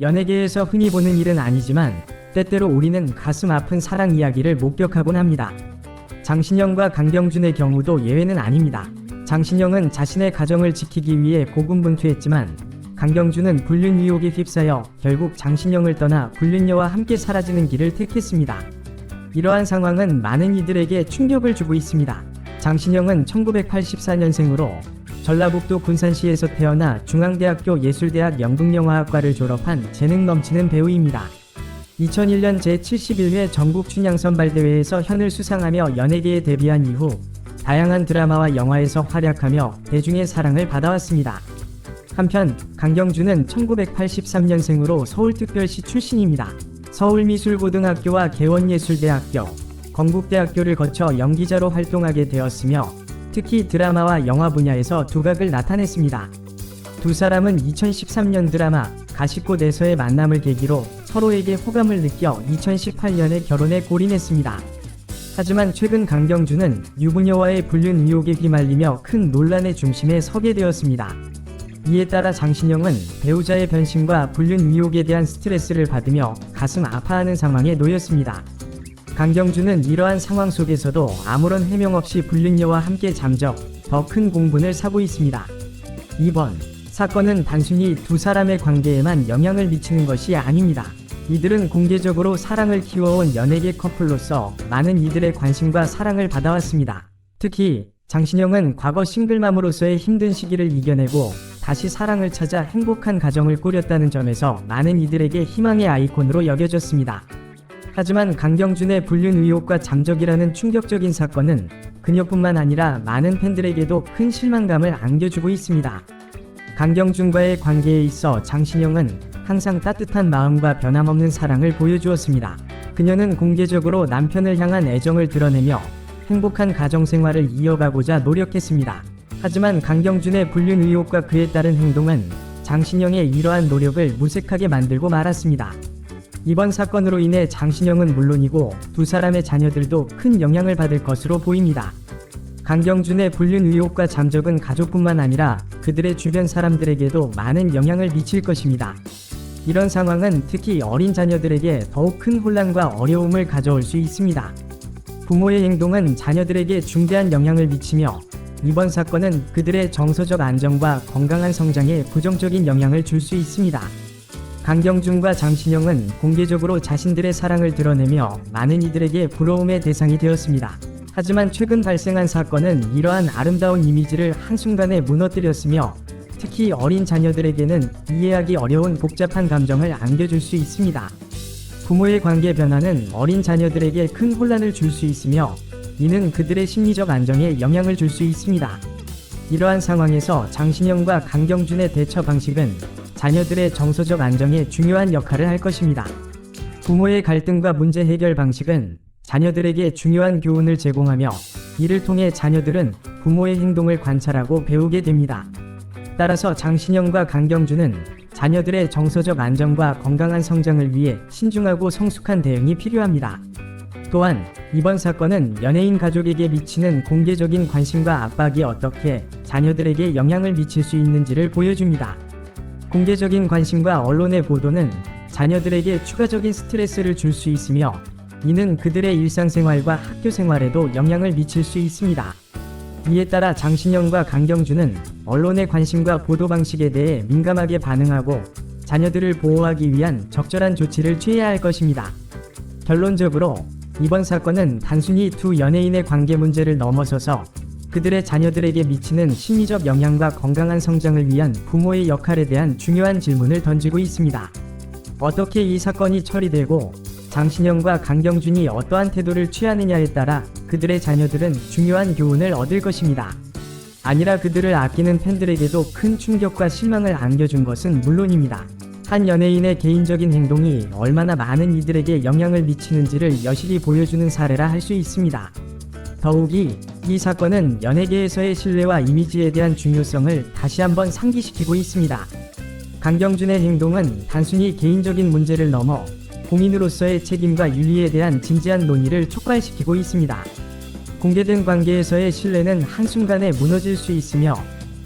연예계에서 흔히 보는 일은 아니지만 때때로 우리는 가슴 아픈 사랑 이야기를 목격하곤 합니다. 장신영과 강경준의 경우도 예외는 아닙니다. 장신영은 자신의 가정을 지키기 위해 고군분투했지만 강경준은 불륜 의혹에 휩싸여 결국 장신영을 떠나 불륜녀와 함께 사라지는 길을 택했습니다. 이러한 상황은 많은 이들에게 충격을 주고 있습니다. 장신영은 1984년생으로 전라북도 군산시에서 태어나 중앙대학교 예술대학 연극영화학과를 졸업한 재능 넘치는 배우입니다. 2001년 제71회 전국 춘향선발대회에서 현을 수상하며 연예계에 데뷔한 이후 다양한 드라마와 영화에서 활약하며 대중의 사랑을 받아왔습니다. 한편 강경준은 1983년생으로 서울특별시 출신입니다. 서울미술고등학교와 개원예술대학교, 건국대학교를 거쳐 연기자로 활동하게 되었으며 특히 드라마와 영화 분야에서 두각을 나타냈습니다. 두 사람은 2013년 드라마 가시꽃에서의 만남을 계기로 서로에게 호감을 느껴 2018년에 결혼에 골인했습니다. 하지만 최근 강경준은 유부녀와의 불륜 의혹에 휘말리며 큰 논란의 중심에 서게 되었습니다. 이에 따라 장신영은 배우자의 변심과 불륜 의혹에 대한 스트레스를 받으며 가슴 아파하는 상황에 놓였습니다. 강경준은 이러한 상황 속에서도 아무런 해명 없이 불륜녀와 함께 잠적, 더 큰 공분을 사고 있습니다. 이번 사건은 단순히 두 사람의 관계에만 영향을 미치는 것이 아닙니다. 이들은 공개적으로 사랑을 키워온 연예계 커플로서 많은 이들의 관심과 사랑을 받아왔습니다. 특히 장신영은 과거 싱글맘으로서의 힘든 시기를 이겨내고 다시 사랑을 찾아 행복한 가정을 꾸렸다는 점에서 많은 이들에게 희망의 아이콘으로 여겨졌습니다. 하지만 강경준의 불륜 의혹과 잠적이라는 충격적인 사건은 그녀뿐만 아니라 많은 팬들에게도 큰 실망감을 안겨주고 있습니다. 강경준과의 관계에 있어 장신영은 항상 따뜻한 마음과 변함없는 사랑을 보여주었습니다. 그녀는 공개적으로 남편을 향한 애정을 드러내며 행복한 가정생활을 이어가고자 노력했습니다. 하지만 강경준의 불륜 의혹과 그에 따른 행동은 장신영의 이러한 노력을 무색하게 만들고 말았습니다. 이번 사건으로 인해 장신영은 물론이고 두 사람의 자녀들도 큰 영향을 받을 것으로 보입니다. 강경준의 불륜 의혹과 잠적은 가족뿐만 아니라 그들의 주변 사람들에게도 많은 영향을 미칠 것입니다. 이런 상황은 특히 어린 자녀들에게 더욱 큰 혼란과 어려움을 가져올 수 있습니다. 부모의 행동은 자녀들에게 중대한 영향을 미치며 이번 사건은 그들의 정서적 안정과 건강한 성장에 부정적인 영향을 줄 수 있습니다. 강경준과 장신영은 공개적으로 자신들의 사랑을 드러내며 많은 이들에게 부러움의 대상이 되었습니다. 하지만 최근 발생한 사건은 이러한 아름다운 이미지를 한순간에 무너뜨렸으며 특히 어린 자녀들에게는 이해하기 어려운 복잡한 감정을 안겨줄 수 있습니다. 부모의 관계 변화는 어린 자녀들에게 큰 혼란을 줄 수 있으며 이는 그들의 심리적 안정에 영향을 줄 수 있습니다. 이러한 상황에서 장신영과 강경준의 대처 방식은 자녀들의 정서적 안정에 중요한 역할을 할 것입니다. 부모의 갈등과 문제 해결 방식은 자녀들에게 중요한 교훈을 제공하며 이를 통해 자녀들은 부모의 행동을 관찰하고 배우게 됩니다. 따라서 장신영과 강경준은 자녀들의 정서적 안정과 건강한 성장을 위해 신중하고 성숙한 대응이 필요합니다. 또한 이번 사건은 연예인 가족에게 미치는 공개적인 관심과 압박이 어떻게 자녀들에게 영향을 미칠 수 있는지를 보여줍니다. 공개적인 관심과 언론의 보도는 자녀들에게 추가적인 스트레스를 줄 수 있으며 이는 그들의 일상생활과 학교생활에도 영향을 미칠 수 있습니다. 이에 따라 장신영과 강경준은 언론의 관심과 보도 방식에 대해 민감하게 반응하고 자녀들을 보호하기 위한 적절한 조치를 취해야 할 것입니다. 결론적으로 이번 사건은 단순히 두 연예인의 관계 문제를 넘어서서 그들의 자녀들에게 미치는 심리적 영향과 건강한 성장을 위한 부모의 역할에 대한 중요한 질문을 던지고 있습니다. 어떻게 이 사건이 처리되고 장신영과 강경준이 어떠한 태도를 취하느냐에 따라 그들의 자녀들은 중요한 교훈을 얻을 것입니다. 아니라 그들을 아끼는 팬들에게도 큰 충격과 실망을 안겨준 것은 물론입니다. 한 연예인의 개인적인 행동이 얼마나 많은 이들에게 영향을 미치는지를 여실히 보여주는 사례라 할 수 있습니다. 더욱이 이 사건은 연예계에서의 신뢰와 이미지에 대한 중요성을 다시 한번 상기시키고 있습니다. 강경준의 행동은 단순히 개인적인 문제를 넘어 공인으로서의 책임과 윤리에 대한 진지한 논의를 촉발시키고 있습니다. 공개된 관계에서의 신뢰는 한순간에 무너질 수 있으며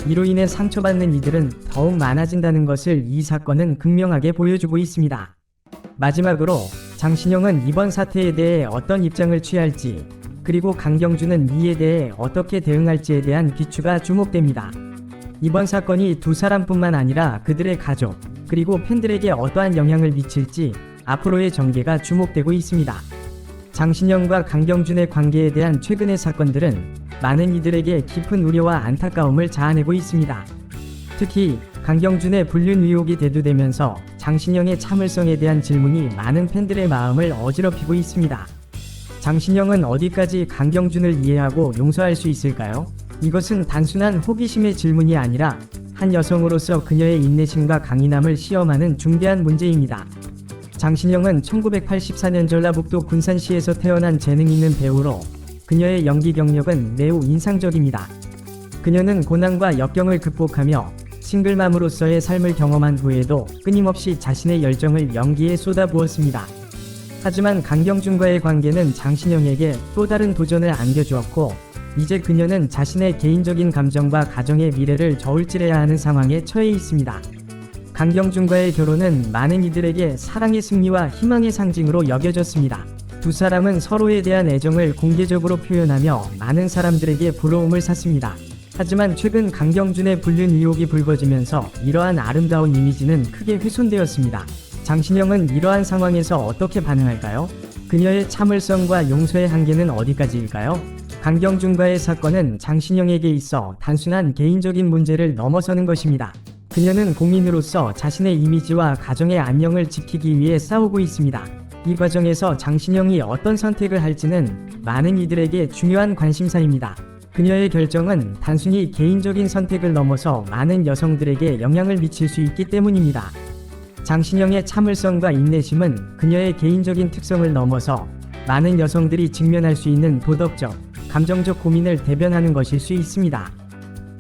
이로 인해 상처받는 이들은 더욱 많아진다는 것을 이 사건은 극명하게 보여주고 있습니다. 마지막으로 장신영은 이번 사태에 대해 어떤 입장을 취할지, 그리고 강경준은 이에 대해 어떻게 대응할지에 대한 귀추가 주목됩니다. 이번 사건이 두 사람뿐만 아니라 그들의 가족, 그리고 팬들에게 어떠한 영향을 미칠지 앞으로의 전개가 주목되고 있습니다. 장신영과 강경준의 관계에 대한 최근의 사건들은 많은 이들에게 깊은 우려와 안타까움을 자아내고 있습니다. 특히 강경준의 불륜 의혹이 대두되면서 장신영의 참을성에 대한 질문이 많은 팬들의 마음을 어지럽히고 있습니다. 장신영은 어디까지 강경준을 이해하고 용서할 수 있을까요? 이것은 단순한 호기심의 질문이 아니라 한 여성으로서 그녀의 인내심과 강인함을 시험하는 중대한 문제입니다. 장신영은 1984년 전라북도 군산시에서 태어난 재능 있는 배우로 그녀의 연기 경력은 매우 인상적입니다. 그녀는 고난과 역경을 극복하며 싱글맘으로서의 삶을 경험한 후에도 끊임없이 자신의 열정을 연기에 쏟아부었습니다. 하지만 강경준과의 관계는 장신영에게 또 다른 도전을 안겨주었고, 이제 그녀는 자신의 개인적인 감정과 가정의 미래를 저울질해야 하는 상황에 처해 있습니다. 강경준과의 결혼은 많은 이들에게 사랑의 승리와 희망의 상징으로 여겨졌습니다. 두 사람은 서로에 대한 애정을 공개적으로 표현하며 많은 사람들에게 부러움을 샀습니다. 하지만 최근 강경준의 불륜 의혹이 불거지면서 이러한 아름다운 이미지는 크게 훼손되었습니다. 장신영은 이러한 상황에서 어떻게 반응할까요? 그녀의 참을성과 용서의 한계는 어디까지일까요? 강경준과의 사건은 장신영에게 있어 단순한 개인적인 문제를 넘어서는 것입니다. 그녀는 공인으로서 자신의 이미지와 가정의 안녕을 지키기 위해 싸우고 있습니다. 이 과정에서 장신영이 어떤 선택을 할지는 많은 이들에게 중요한 관심사입니다. 그녀의 결정은 단순히 개인적인 선택을 넘어서 많은 여성들에게 영향을 미칠 수 있기 때문입니다. 장신영의 참을성과 인내심은 그녀의 개인적인 특성을 넘어서 많은 여성들이 직면할 수 있는 도덕적, 감정적 고민을 대변하는 것일 수 있습니다.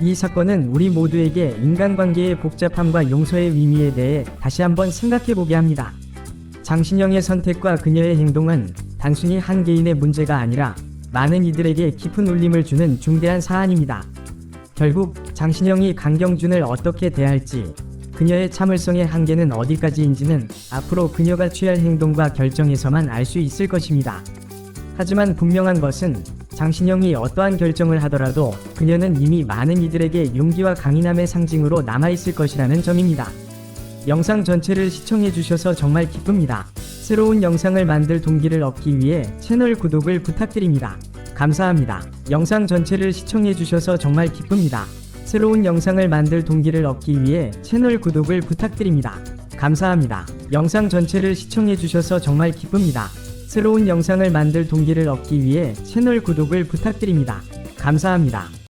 이 사건은 우리 모두에게 인간관계의 복잡함과 용서의 의미에 대해 다시 한번 생각해보게 합니다. 장신영의 선택과 그녀의 행동은 단순히 한 개인의 문제가 아니라 많은 이들에게 깊은 울림을 주는 중대한 사안입니다. 결국 장신영이 강경준을 어떻게 대할지, 그녀의 참을성의 한계는 어디까지인지는 앞으로 그녀가 취할 행동과 결정에서만 알 수 있을 것입니다. 하지만 분명한 것은 장신영이 어떠한 결정을 하더라도 그녀는 이미 많은 이들에게 용기와 강인함의 상징으로 남아있을 것이라는 점입니다. 영상 전체를 시청해주셔서 정말 기쁩니다. 새로운 영상을 만들 동기를 얻기 위해 채널 구독을 부탁드립니다. 감사합니다. 영상 전체를 시청해주셔서 정말 기쁩니다. 새로운 영상을 만들 동기를 얻기 위해 채널 구독을 부탁드립니다. 감사합니다. 영상 전체를 시청해주셔서 정말 기쁩니다. 새로운 영상을 만들 동기를 얻기 위해 채널 구독을 부탁드립니다. 감사합니다.